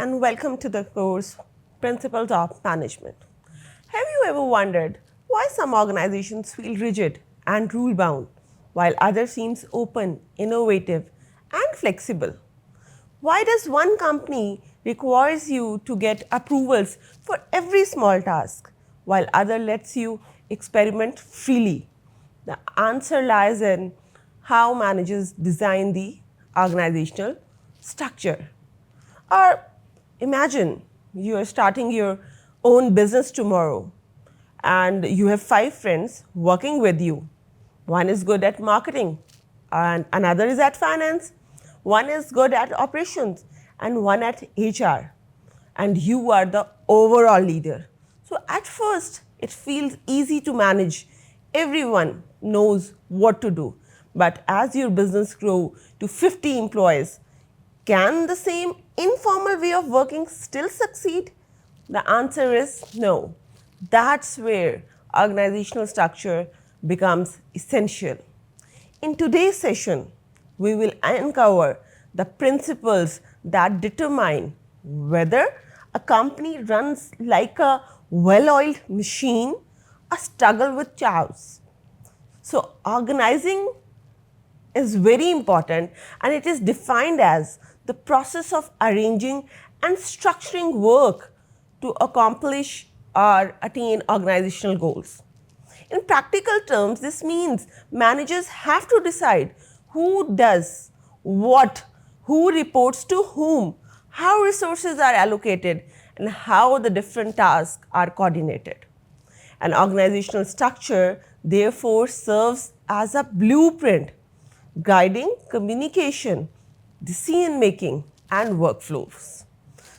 and welcome to the course Principles of Management. Have you ever wondered why some organizations feel rigid and rule bound while others seems open, innovative and flexible? Why does one company requires you to get approvals for every small task while other lets you experiment freely? The answer lies in how managers design the organizational structure. Or imagine you are starting your own business tomorrow and you have 5 friends working with you. One is good at marketing and another is at finance, one is good at operations and one at HR, and you are the overall leader. So at first it feels easy to manage. Everyone knows what to do. But as your business grow to 50 employees, can the same informal way of working still succeed? The answer is no. That's where organizational structure becomes essential. In today's session, we will uncover the principles that determine whether a company runs like a well oiled machine or struggle with chaos. So, organizing is very important and it is defined as the process of arranging and structuring work to accomplish or attain organizational goals. In practical terms, this means managers have to decide who does what, who reports to whom, how resources are allocated, and how the different tasks are coordinated. An organizational structure therefore serves as a blueprint guiding communication, decision making, and workflows.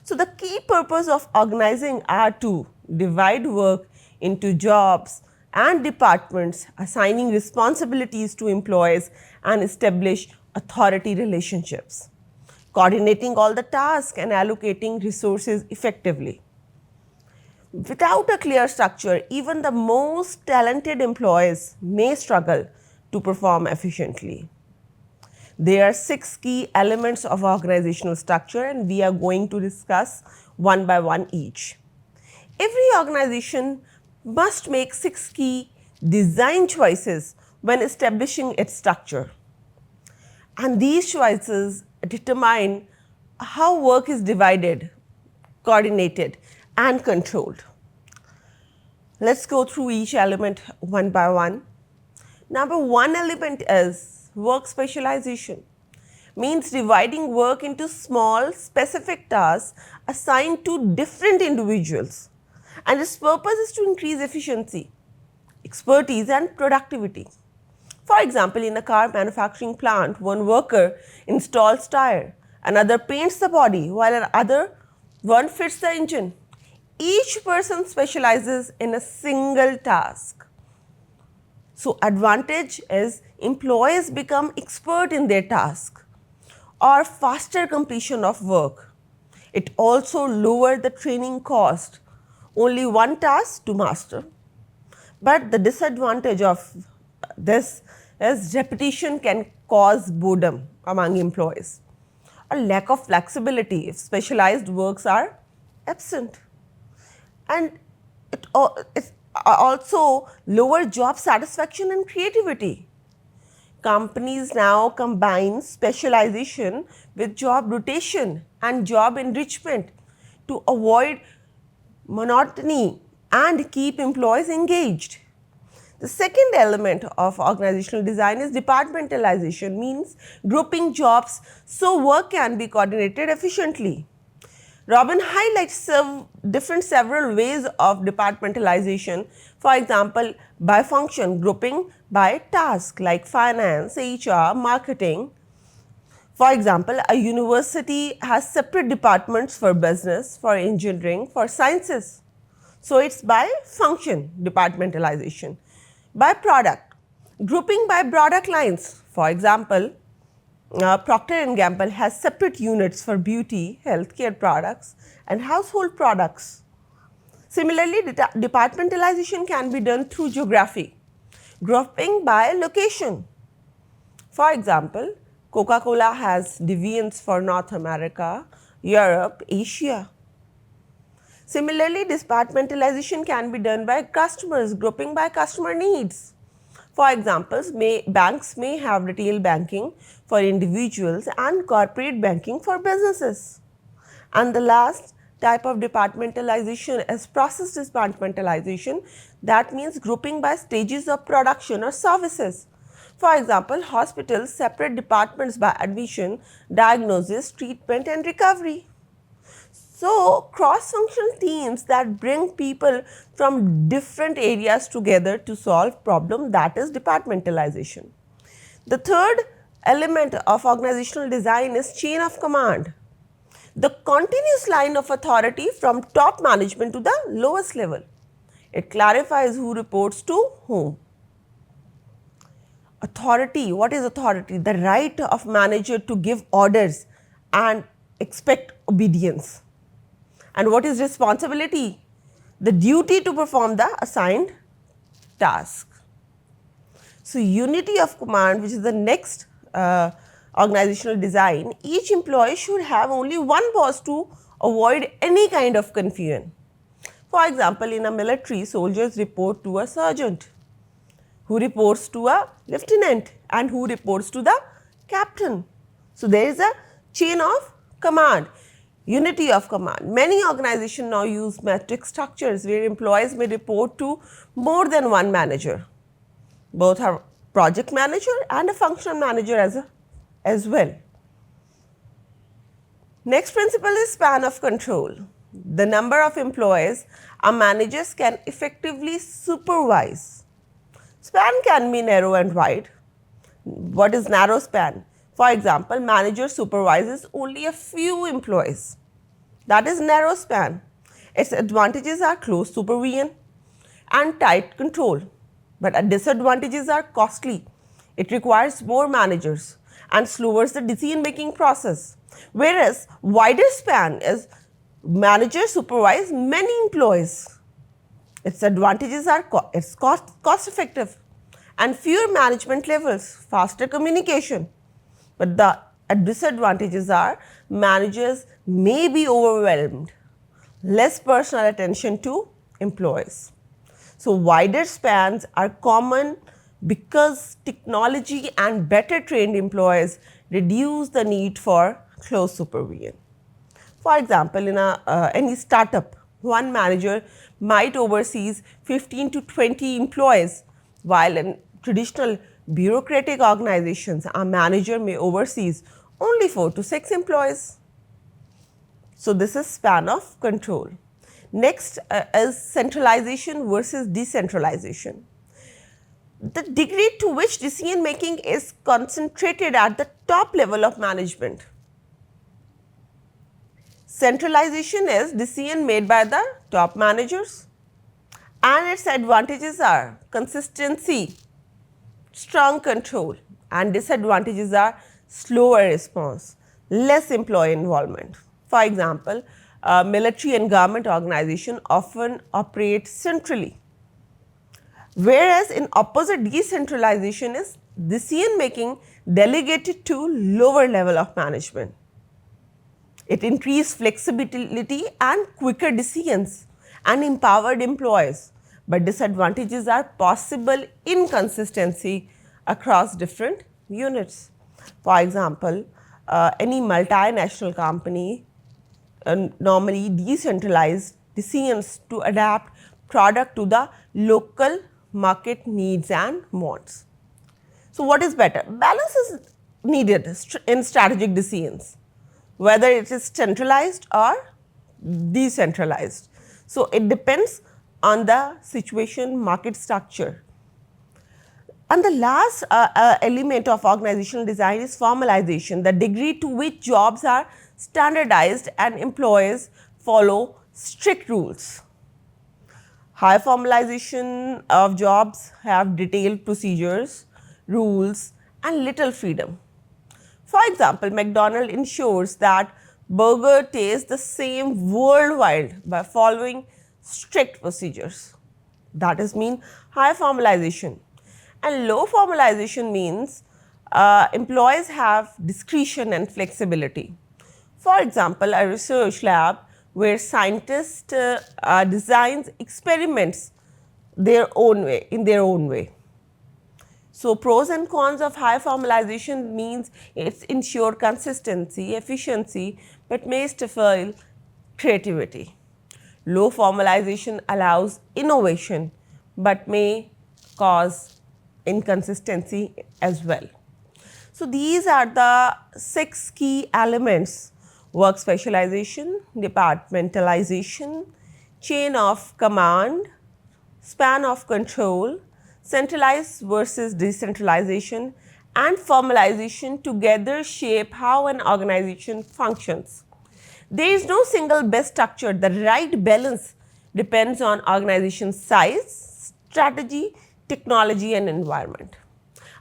So, the key purpose of organizing are to divide work into jobs and departments, assigning responsibilities to employees, and establish authority relationships, coordinating all the tasks and allocating resources effectively. Without a clear structure, even the most talented employees may struggle to perform efficiently. There are 6 key elements of organizational structure and we are going to discuss one by one each. Every organization must make 6 key design choices when establishing its structure. And these choices determine how work is divided, coordinated and controlled. Let's go through each element one by one. Number one element is work specialization. Means dividing work into small specific tasks assigned to different individuals. And its purpose is to increase efficiency, expertise and productivity. For example, in a car manufacturing plant, one worker installs tire, another paints the body while another one fits the engine. Each person specializes in a single task. So, advantage is employees become expert in their task or faster completion of work. It also lower the training cost, only one task to master. But the disadvantage of this is repetition can cause boredom among employees, a lack of flexibility if specialized works are absent, and it also lower job satisfaction and creativity. Companies now combine specialization with job rotation and job enrichment to avoid monotony and keep employees engaged. The second element of organizational design is departmentalization, means grouping jobs so work can be coordinated efficiently. Robin highlights several ways of departmentalization, for example, by function, grouping by task like finance, HR, marketing. For example, a university has separate departments for business, for engineering, for sciences. So, it is by function departmentalization. By product, grouping by product lines. For example, Procter & Gamble has separate units for beauty, healthcare products and household products. Similarly, departmentalization can be done through geography, grouping by location. For example, Coca-Cola has divisions for North America, Europe, Asia. Similarly, departmentalization can be done by customers, grouping by customer needs. For example, banks may have retail banking for individuals and corporate banking for businesses. And the last type of departmentalization is process departmentalization. That means grouping by stages of production or services. For example, hospitals separate departments by admission, diagnosis, treatment and recovery. So, cross-functional teams that bring people from different areas together to solve problems, that is departmentalization. The third element of organizational design is chain of command, the continuous line of authority from top management to the lowest level. It clarifies who reports to whom. Authority, what is authority? The right of manager to give orders and expect obedience. And what is responsibility? The duty to perform the assigned task. So, unity of command, which is the next organizational design, each employee should have only one boss to avoid any kind of confusion. For example, in a military, soldiers report to a sergeant, who reports to a lieutenant, and who reports to the captain. So, there is a chain of command. Unity of command. Many organizations now use matrix structures where employees may report to more than one manager. Both are project manager and a functional manager as well. Next principle is span of control. The number of employees a manager can effectively supervise. Span can be narrow and wide. What is narrow span? For example, manager supervises only a few employees. That is narrow span. Its advantages are close supervision and tight control, but disadvantages are costly. It requires more managers and slowers the decision making process. Whereas wider span is manager supervise many employees. Its advantages are it's cost effective and fewer management levels, faster communication. But the disadvantages are managers may be overwhelmed, less personal attention to employees. So, wider spans are common because technology and better trained employees reduce the need for close supervision. For example, in any startup, one manager might oversee 15 to 20 employees, while in traditional bureaucratic organizations, a manager may oversee only 4 to 6 employees. So, this is span of control. Next is centralization versus decentralization. The degree to which decision making is concentrated at the top level of management. Centralization is decision made by the top managers, and its advantages are consistency, strong control, and disadvantages are slower response, less employee involvement. For example, military and government organizations often operate centrally, whereas in opposite decentralization is decision making delegated to lower level of management. It increased flexibility and quicker decisions and empowered employees, but disadvantages are possible inconsistency across different units. For example, any multinational company normally decentralize decisions to adapt product to the local market needs and wants. So, what is better? Balance is needed in strategic decisions, whether it is centralized or decentralized. So, it depends on the situation, market structure. And the last element of organizational design is formalization, the degree to which jobs are standardized and employees follow strict rules. High formalization of jobs have detailed procedures, rules and little freedom. For example, McDonald's ensures that burger tastes the same worldwide by following strict procedures. That is mean high formalization. And low formalization means employees have discretion and flexibility. For example, a research lab where scientists designs experiments in their own way. So, pros and cons of high formalization means it's ensure consistency, efficiency, but may stifle creativity. Low formalization allows innovation, but may cause inconsistency as well. So, these are the 6 key elements: work specialization, departmentalization, chain of command, span of control, centralized versus decentralization, and formalization together shape how an organization functions. There is no single best structure. The right balance depends on organization size, strategy, technology, and environment.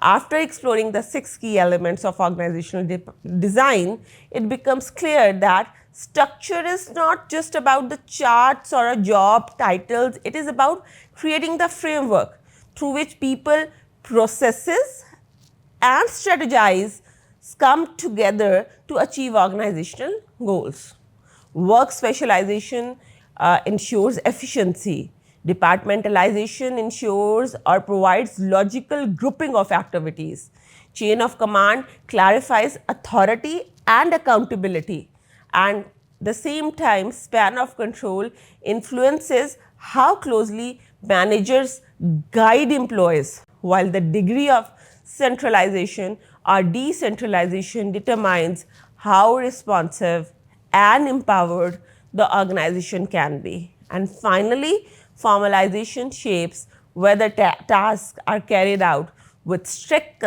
After exploring the 6 key elements of organizational design, it becomes clear that structure is not just about the charts or a job titles, it is about creating the framework through which people, processes, and strategize come together to achieve organizational goals. Work specialization ensures efficiency. Departmentalization ensures or provides logical grouping of activities. Chain of command clarifies authority and accountability, and the same time span of control influences how closely managers guide employees, while the degree of centralization or decentralization determines how responsive and empowered the organization can be. And finally, formalization shapes whether tasks are carried out with strict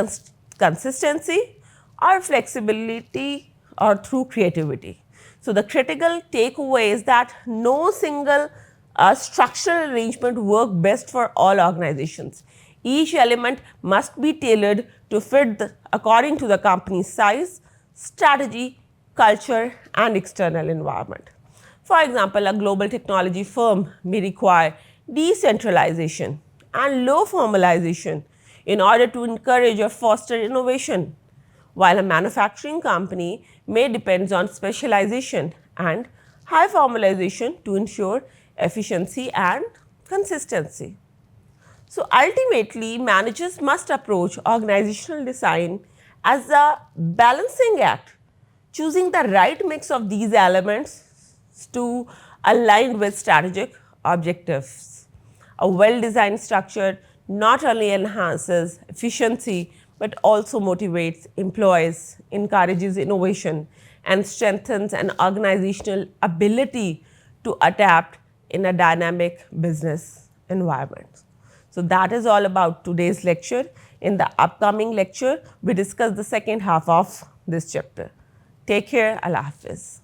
consistency or flexibility or through creativity. So, the critical takeaway is that no single structural arrangement works best for all organizations. Each element must be tailored to fit according to the company's size, strategy, culture, and external environment. For example, a global technology firm may require decentralization and low formalization in order to encourage or foster innovation, while a manufacturing company may depend on specialization and high formalization to ensure efficiency and consistency. So, ultimately, managers must approach organizational design as a balancing act, choosing the right mix of these elements to align with strategic objectives. A well designed structure not only enhances efficiency but also motivates employees, encourages innovation, and strengthens an organizational ability to adapt in a dynamic business environment. So, that is all about today's lecture. In the upcoming lecture, we discuss the second half of this chapter. Take care. Allah Hafiz.